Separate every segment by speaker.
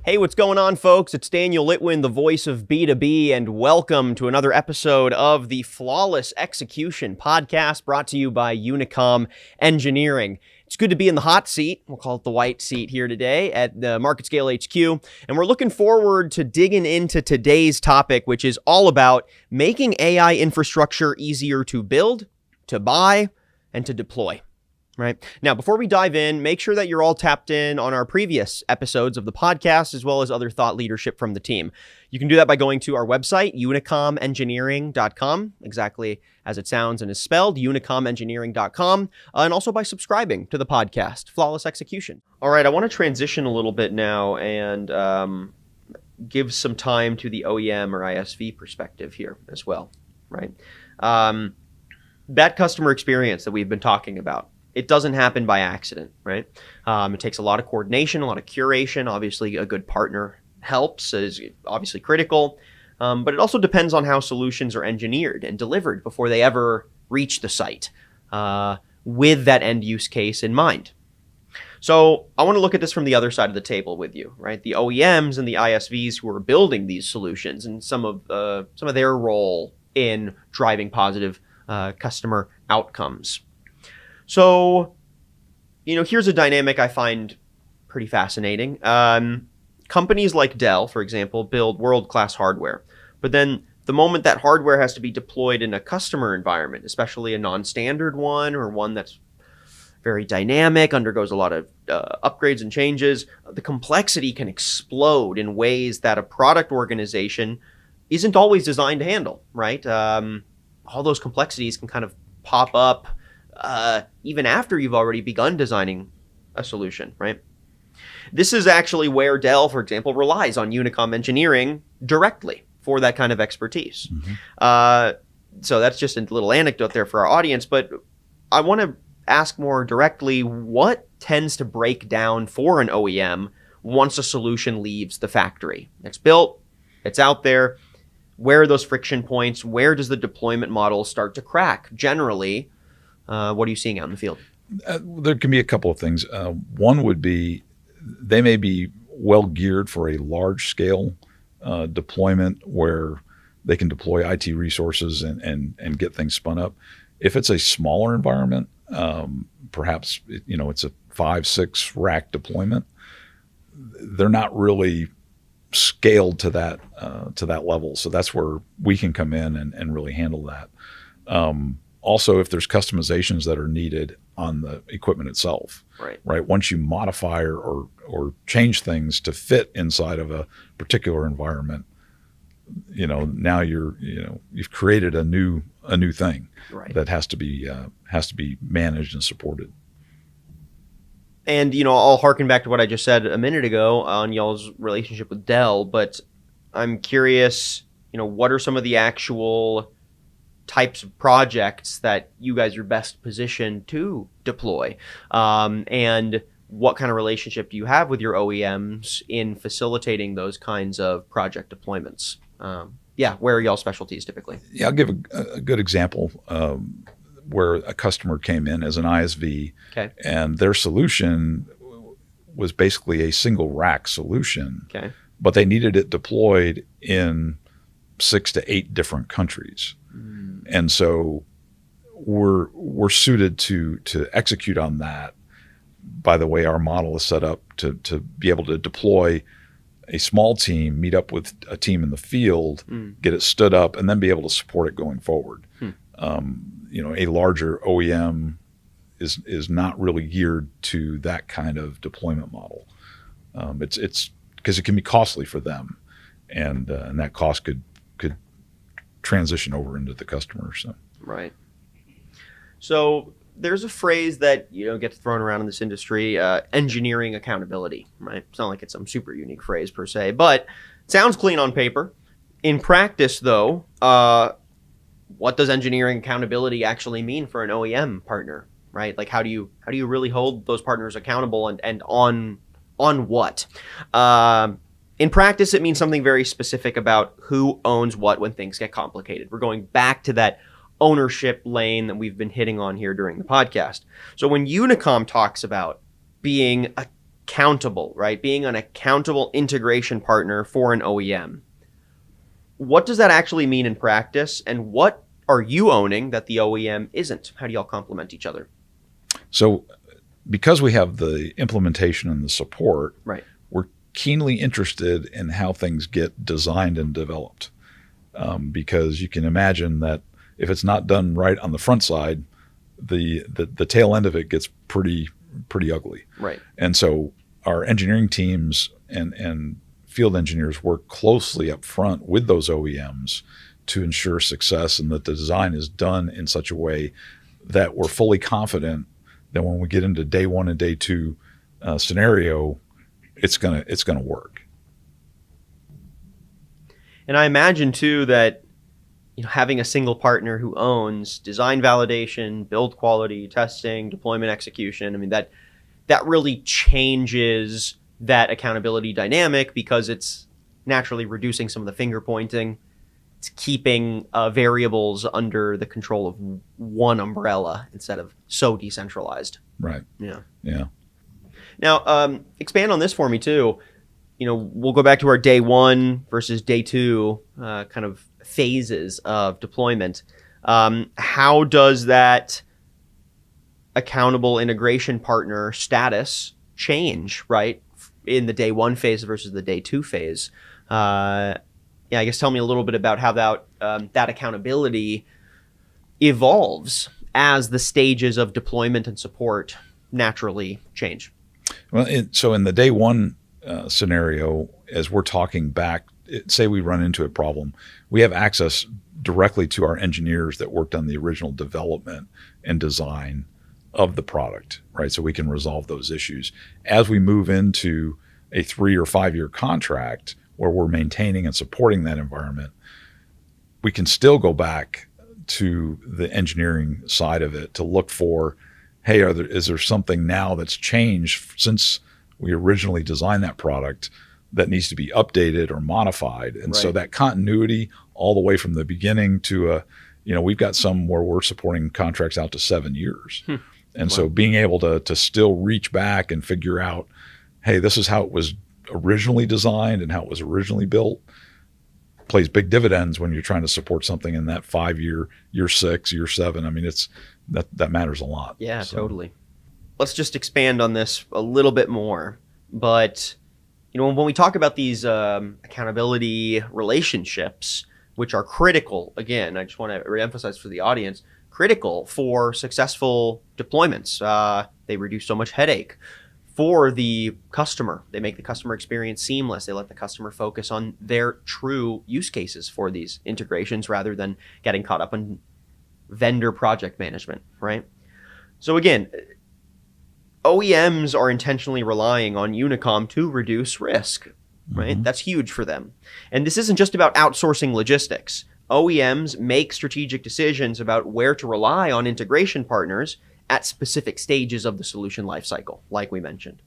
Speaker 1: Hey, what's going on, folks? It's Daniel Litwin, the voice of B2B, and welcome to another episode of the Flawless Execution podcast brought to you by UNICOM Engineering. It's good to be in the hot seat. We'll call it the white seat here today at the Market Scale HQ. And we're looking forward to digging into today's topic, which is all about making AI infrastructure easier to build, to buy, and to deploy. Right. Now, before we dive in, make sure that you're all tapped in on our previous episodes of the podcast, as well as other thought leadership from the team. You can do that by going to our website, unicomengineering.com, exactly as it sounds and is spelled, unicomengineering.com, and also by subscribing to the podcast, Flawless Execution. All right, I want to transition a little bit now and give some time to the OEM or ISV perspective here as well, right? That customer experience that we've been talking about, it doesn't happen by accident, right? It takes a lot of coordination, a lot of curation. Obviously, a good partner helps, is obviously critical. But it also depends on how solutions are engineered and delivered before they ever reach the site with that end use case in mind. So I want to look at this from the other side of the table with you, right? The OEMs and the ISVs who are building these solutions and some of their role in driving positive customer outcomes. So, here's a dynamic I find pretty fascinating. Companies like Dell, for example, build world-class hardware. But then the moment that hardware has to be deployed in a customer environment, especially a non-standard one or one that's very dynamic, undergoes a lot of upgrades and changes, the complexity can explode in ways that a product organization isn't always designed to handle, right? All those complexities can kind of pop up even after you've already begun designing a solution, right? This is actually where Dell, for example, relies on UNICOM Engineering directly for that kind of expertise. Mm-hmm. So that's just a little anecdote there for our audience, but I want to ask more directly, what tends to break down for an OEM once a solution leaves the factory? It's built, it's out there. Where are those friction points? Where does the deployment model start to crack generally? What are you seeing out in the field?
Speaker 2: There can be a couple of things. One would be they may be well geared for a large scale deployment where they can deploy IT resources and get things spun up. If it's a smaller environment, perhaps it's a 5-6 rack deployment, they're not really scaled to that level. So that's where we can come in and really handle that. Also, if there's customizations that are needed on the equipment itself, right? Once you modify or change things to fit inside of a particular environment, now you've created a new thing that has to be managed and supported.
Speaker 1: And I'll harken back to what I just said a minute ago on y'all's relationship with Dell, but I'm curious, what are some of the actual types of projects that you guys are best positioned to deploy? And what kind of relationship do you have with your OEMs in facilitating those kinds of project deployments? Where are y'all specialties typically?
Speaker 2: Yeah, I'll give a good example where a customer came in as an ISV, and their solution was basically a single rack solution, but they needed it deployed in 6 to 8 different countries. And so we're suited to execute on that by the way our model is set up to be able to deploy a small team, meet up with a team in the field, get it stood up, and then be able to support it going forward. A larger OEM is not really geared to that kind of deployment model. It's because it can be costly for them, and that cost could transition over into the customer.
Speaker 1: Right. So there's a phrase that gets thrown around in this industry, engineering accountability, right? It's not like it's some super unique phrase per se, but it sounds clean on paper. In practice, though, what does engineering accountability actually mean for an OEM partner, right? Like how do you really hold those partners accountable and on what? In practice, it means something very specific about who owns what when things get complicated. We're going back to that ownership lane that we've been hitting on here during the podcast. So when UNICOM talks about being accountable, right? Being an accountable integration partner for an OEM. What does that actually mean in practice, and what are you owning that the OEM isn't? How do y'all complement each other?
Speaker 2: So because we have the implementation and the support,
Speaker 1: right,
Speaker 2: we're keenly interested in how things get designed and developed. Because you can imagine that if it's not done right on the front side, the tail end of it gets pretty ugly.
Speaker 1: Right.
Speaker 2: And so our engineering teams and field engineers work closely up front with those OEMs to ensure success, and that the design is done in such a way that we're fully confident that when we get into day one and day two scenario, it's gonna work.
Speaker 1: And I imagine too that having a single partner who owns design validation, build quality, testing, deployment execution, I mean that really changes that accountability dynamic, because it's naturally reducing some of the finger pointing. It's keeping variables under the control of one umbrella instead of so decentralized.
Speaker 2: Right.
Speaker 1: Yeah.
Speaker 2: Yeah.
Speaker 1: Now, expand on this for me too. We'll go back to our day one versus day two kind of phases of deployment. How does that accountable integration partner status change, right, in the day one phase versus the day two phase? I guess tell me a little bit about how that accountability evolves as the stages of deployment and support naturally change.
Speaker 2: Well, so in the day one scenario, as we're talking back, say we run into a problem, we have access directly to our engineers that worked on the original development and design of the product, right? So we can resolve those issues. As we move into a 3 or 5 year contract where we're maintaining and supporting that environment, we can still go back to the engineering side of it to look for, hey, is there something now that's changed since we originally designed that product that needs to be updated or modified? And so that continuity all the way from the beginning to we've got some where we're supporting contracts out to 7 years. And so being able to still reach back and figure out, hey, this is how it was originally designed and how it was originally built, plays big dividends when you're trying to support something in that 5 year, year 6, year 7. I mean, that matters a lot.
Speaker 1: Yeah, so. Totally. Let's just expand on this a little bit more. But when we talk about these accountability relationships, which are critical, again, I just want to reemphasize for the audience, critical for successful deployments. They reduce so much headache for the customer. They make the customer experience seamless. They let the customer focus on their true use cases for these integrations rather than getting caught up in vendor project management, right? So again, OEMs are intentionally relying on UNICOM to reduce risk, right? Mm-hmm. That's huge for them. And this isn't just about outsourcing logistics. OEMs make strategic decisions about where to rely on integration partners at specific stages of the solution lifecycle, like we mentioned.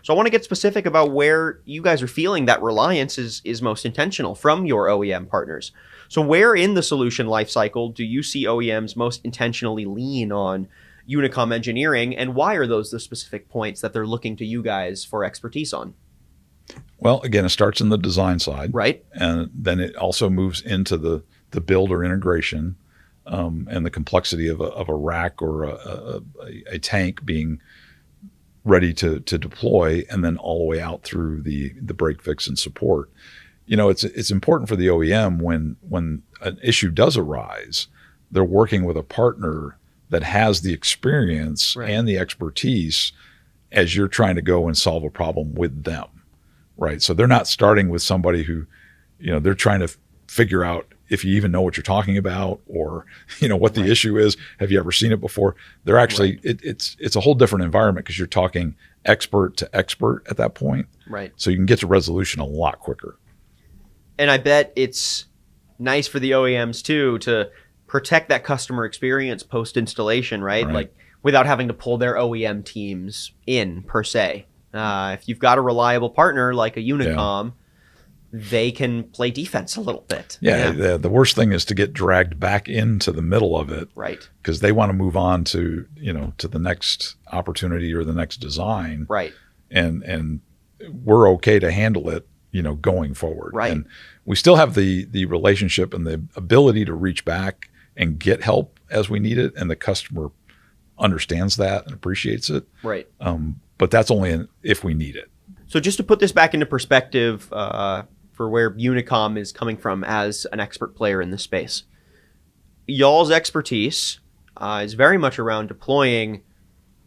Speaker 1: So I want to get specific about where you guys are feeling that reliance is most intentional from your OEM partners. So where in the solution lifecycle do you see OEMs most intentionally lean on UNICOM Engineering, and why are those the specific points that they're looking to you guys for expertise on?
Speaker 2: Well, again, it starts in the design side.
Speaker 1: Right.
Speaker 2: And then it also moves into the build or integration and the complexity of a rack or a tank being ready to deploy, and then all the way out through the break, fix, and support. It's important for the OEM when an issue does arise, they're working with a partner that has the experience and the expertise as you're trying to go and solve a problem with them, right? So they're not starting with somebody who, they're trying to figure out if you even know what you're talking about or, what the issue is. Have you ever seen it before? They're actually, it's a whole different environment because you're talking expert to expert at that point.
Speaker 1: Right.
Speaker 2: So you can get to resolution a lot quicker.
Speaker 1: And I bet it's nice for the OEMs too to protect that customer experience post-installation, right? Like without having to pull their OEM teams in per se. If you've got a reliable partner like a UNICOM, they can play defense a little bit.
Speaker 2: Yeah. The worst thing is to get dragged back into the middle of it.
Speaker 1: Right.
Speaker 2: Because they want to move on to, to the next opportunity or the next design.
Speaker 1: Right.
Speaker 2: and we're okay to handle it, going forward.
Speaker 1: Right.
Speaker 2: And we still have the relationship and the ability to reach back and get help as we need it, and the customer understands that and appreciates it.
Speaker 1: Right.
Speaker 2: But that's only if we need it.
Speaker 1: So just to put this back into perspective for where UNICOM is coming from as an expert player in this space, y'all's expertise is very much around deploying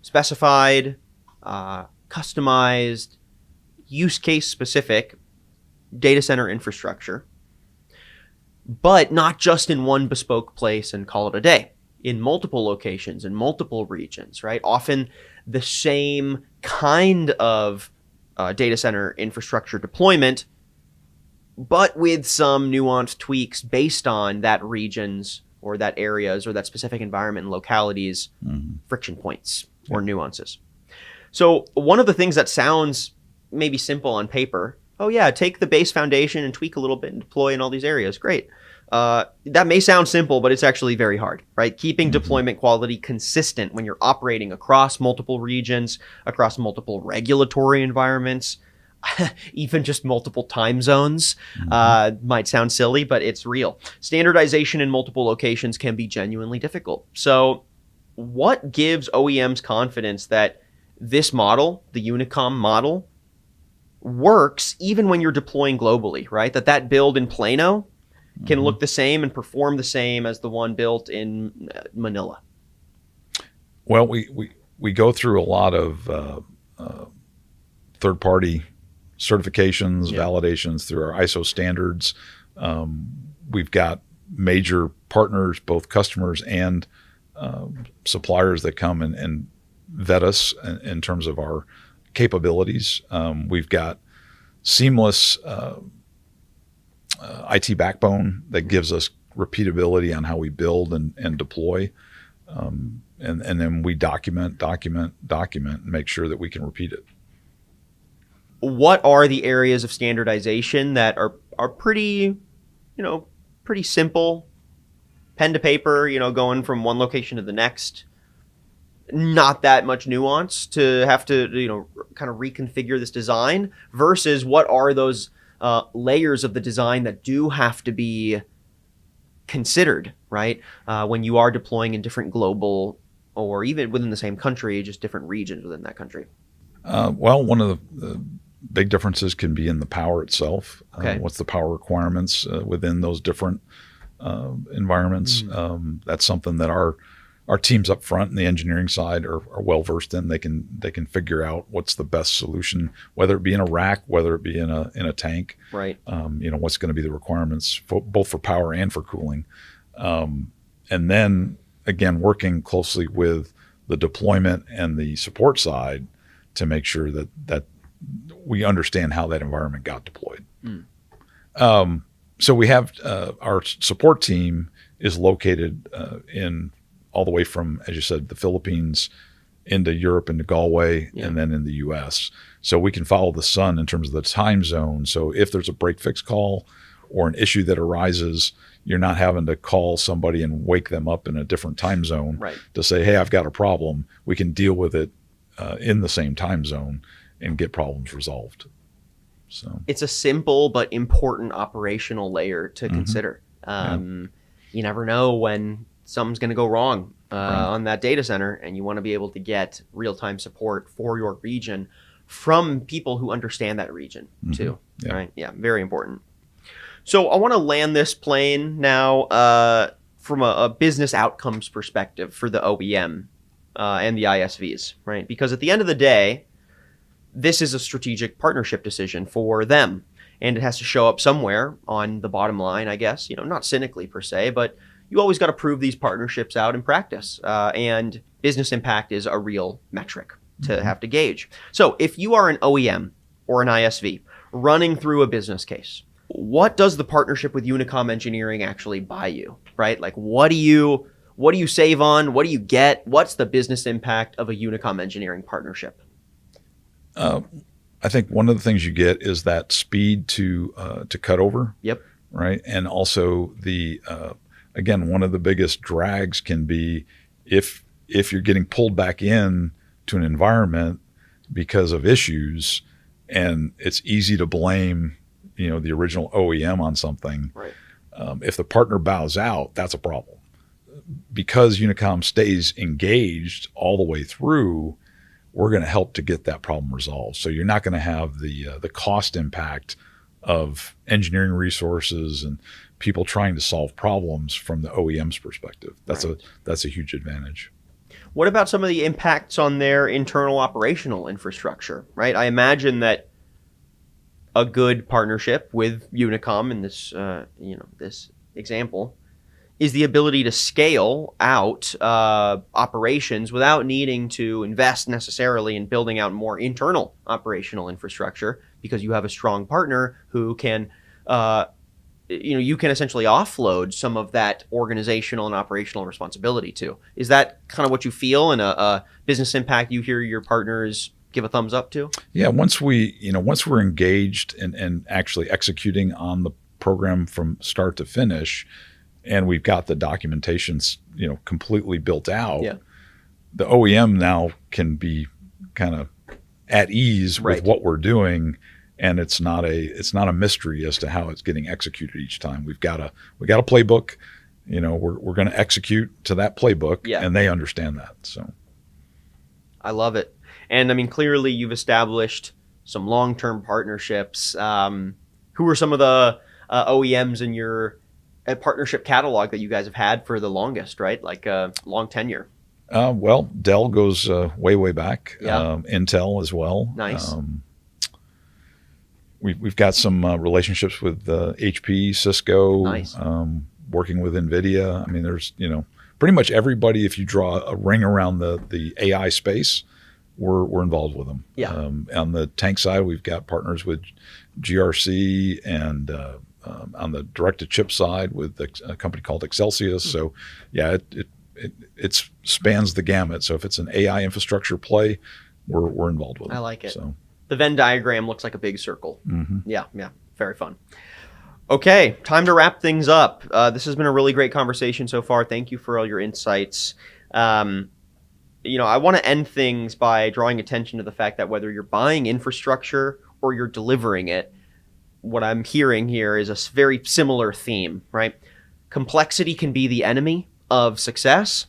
Speaker 1: specified, customized, use case specific data center infrastructure, but not just in one bespoke place and call it a day. In multiple locations, in multiple regions, right? Often the same kind of data center infrastructure deployment, but with some nuanced tweaks based on that region's or that area's or that specific environment and localities, friction points or nuances. So one of the things that sounds maybe simple on paper, oh yeah, take the base foundation and tweak a little bit and deploy in all these areas, great. That may sound simple, but it's actually very hard, right? Keeping deployment quality consistent when you're operating across multiple regions, across multiple regulatory environments, even just multiple time zones, might sound silly, but it's real. Standardization in multiple locations can be genuinely difficult. So what gives OEMs confidence that this model, the UNICOM model, works even when you're deploying globally, right? That build in Plano can look the same and perform the same as the one built in Manila?
Speaker 2: Well, we go through a lot of third-party certifications, validations through our ISO standards. We've got major partners, both customers and suppliers, that come and vet us in terms of our capabilities. We've got seamless IT backbone that gives us repeatability on how we build and deploy. And then we document, and make sure that we can repeat it.
Speaker 1: What are the areas of standardization that are pretty, pretty simple, pen to paper, going from one location to the next, not that much nuance to have to, kind of reconfigure this design, versus what are those layers of the design that do have to be considered, right? When you are deploying in different global, or even within the same country, just different regions within that country.
Speaker 2: Well, one of the big differences can be in the power itself.
Speaker 1: Okay.
Speaker 2: What's the power requirements within those different environments? That's something that our teams up front in the engineering side are well versed in. They can figure out what's the best solution, whether it be in a rack, whether it be in a tank.
Speaker 1: Right.
Speaker 2: What's going to be the requirements both for power and for cooling. And then again, working closely with the deployment and the support side to make sure that we understand how that environment got deployed. So we have our support team is located in all the way from, as you said, the Philippines into Europe, into Galway, and then in the U.S. So we can follow the sun in terms of the time zone. So if there's a break fix call or an issue that arises, you're not having to call somebody and wake them up in a different time zone to say, hey, I've got a problem. We can deal with it in the same time zone and get problems resolved. So
Speaker 1: it's a simple but important operational layer to consider. You never know when something's going to go wrong on that data center, and you want to be able to get real-time support for your region from people who understand that region too. Right? Yeah, very important. So I want to land this plane now from a business outcomes perspective for the OEM and the ISVs, right? Because at the end of the day, this is a strategic partnership decision for them, and it has to show up somewhere on the bottom line, I guess. Not cynically per se, but you always got to prove these partnerships out in practice, and business impact is a real metric to have to gauge. So if you are an OEM or an ISV running through a business case, what does the partnership with UNICOM Engineering actually buy you, right? Like, what do you save on? What do you get? What's the business impact of a UNICOM Engineering partnership?
Speaker 2: I think one of the things you get is that speed to cut over.
Speaker 1: Yep.
Speaker 2: Right. And also again, one of the biggest drags can be if you're getting pulled back in to an environment because of issues, and it's easy to blame, the original OEM on something.
Speaker 1: Right.
Speaker 2: If the partner bows out, that's a problem. Because Unicom stays engaged all the way through, we're going to help to get that problem resolved. So you're not going to have the cost impact of engineering resources and people trying to solve problems from the OEM's perspective. That's a huge advantage.
Speaker 1: What about some of the impacts on their internal operational infrastructure, right? I imagine that a good partnership with Unicom in this, this example is the ability to scale out operations without needing to invest necessarily in building out more internal operational infrastructure, because you have a strong partner who can, you can essentially offload some of that organizational and operational responsibility to. Is that kind of what you feel, and a business impact you hear your partners give a thumbs up to?
Speaker 2: Yeah, once we're engaged and actually executing on the program from start to finish, and we've got the documentations, completely built out, the OEM now can be kind of at ease with what we're doing, and it's not a mystery as to how it's getting executed each time. We got a playbook, we're going to execute to that playbook, and they understand that. So
Speaker 1: I love it. And I mean, clearly you've established some long-term partnerships. Who are some of the OEMs in your partnership catalog that you guys have had for the longest, right? Like long tenure.
Speaker 2: Well, Dell goes way back. Intel as well.
Speaker 1: Nice.
Speaker 2: We've got some relationships with HP, Cisco.
Speaker 1: Nice.
Speaker 2: Working with NVIDIA. I mean, there's pretty much everybody. If you draw a ring around the AI space, we're involved with them.
Speaker 1: Yeah.
Speaker 2: On the tank side, we've got partners with GRC, and on the direct-to-chip side with a company called Excelsius. So, yeah, it spans the gamut. So if it's an AI infrastructure play, we're involved with it.
Speaker 1: I like it.
Speaker 2: So
Speaker 1: the Venn diagram looks like a big circle.
Speaker 2: Mm-hmm.
Speaker 1: Yeah, very fun. Okay, time to wrap things up. This has been a really great conversation so far. Thank you for all your insights. I want to end things by drawing attention to the fact that whether you're buying infrastructure or you're delivering it, what I'm hearing here is a very similar theme, right? Complexity can be the enemy of success,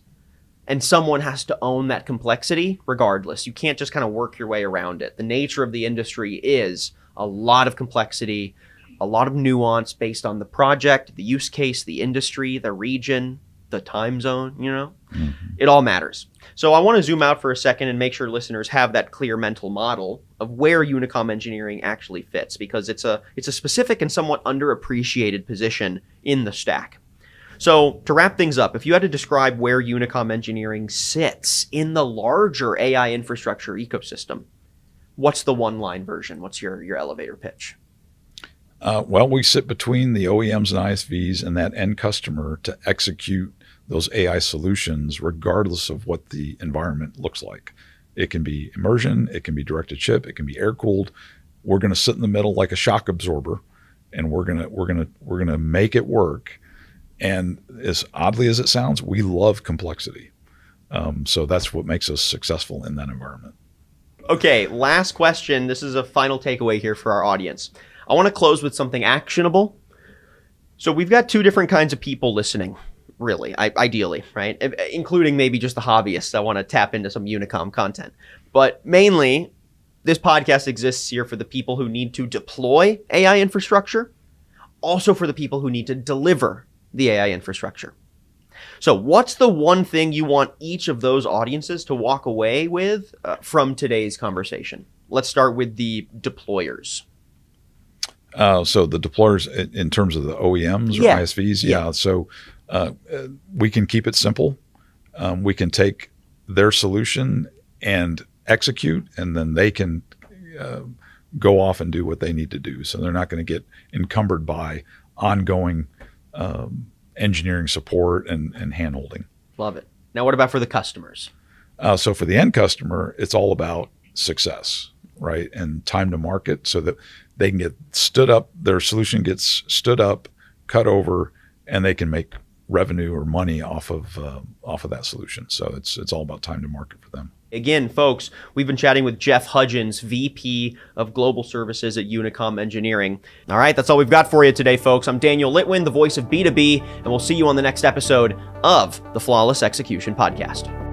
Speaker 1: and someone has to own that complexity regardless. You can't just kind of work your way around it. The nature of the industry is a lot of complexity, a lot of nuance based on the project, the use case, the industry, the region, the time zone,
Speaker 2: Mm-hmm.
Speaker 1: It all matters. So I want to zoom out for a second and make sure listeners have that clear mental model of where Unicom Engineering actually fits, because it's a specific and somewhat underappreciated position in the stack. So to wrap things up, if you had to describe where Unicom Engineering sits in the larger AI infrastructure ecosystem, what's the one-line version? What's your elevator pitch?
Speaker 2: Well, we sit between the OEMs and ISVs and that end customer to execute those AI solutions regardless of what the environment looks like. It can be immersion, it can be direct-to-chip, it can be air-cooled. We're going to sit in the middle like a shock absorber, and we're going to make it work. And as oddly as it sounds, we love complexity. So that's what makes us successful in that environment.
Speaker 1: Okay, last question. This is a final takeaway here for our audience. I want to close with something actionable. So we've got two different kinds of people listening, really, ideally, right? Including maybe just the hobbyists that want to tap into some Unicom content. But mainly, this podcast exists here for the people who need to deploy AI infrastructure, also for the people who need to deliver the AI infrastructure. So what's the one thing you want each of those audiences to walk away with from today's conversation? Let's start with the deployers.
Speaker 2: So the deployers in terms of the OEMs or ISVs, yeah. So we can keep it simple. We can take their solution and execute, and then they can go off and do what they need to do. So they're not going to get encumbered by ongoing engineering support and handholding.
Speaker 1: Love it. Now, what about for the customers?
Speaker 2: So for the end customer, it's all about success, right? And time to market so that they can get stood up, their solution gets stood up, cut over, and they can make revenue or money off of that solution. So it's all about time to market for them.
Speaker 1: Again, folks, we've been chatting with Jeff Hudgins, VP of Global Services at UNICOM Engineering. All right, that's all we've got for you today, folks. I'm Daniel Litwin, the voice of B2B, and we'll see you on the next episode of the Flawless Execution Podcast.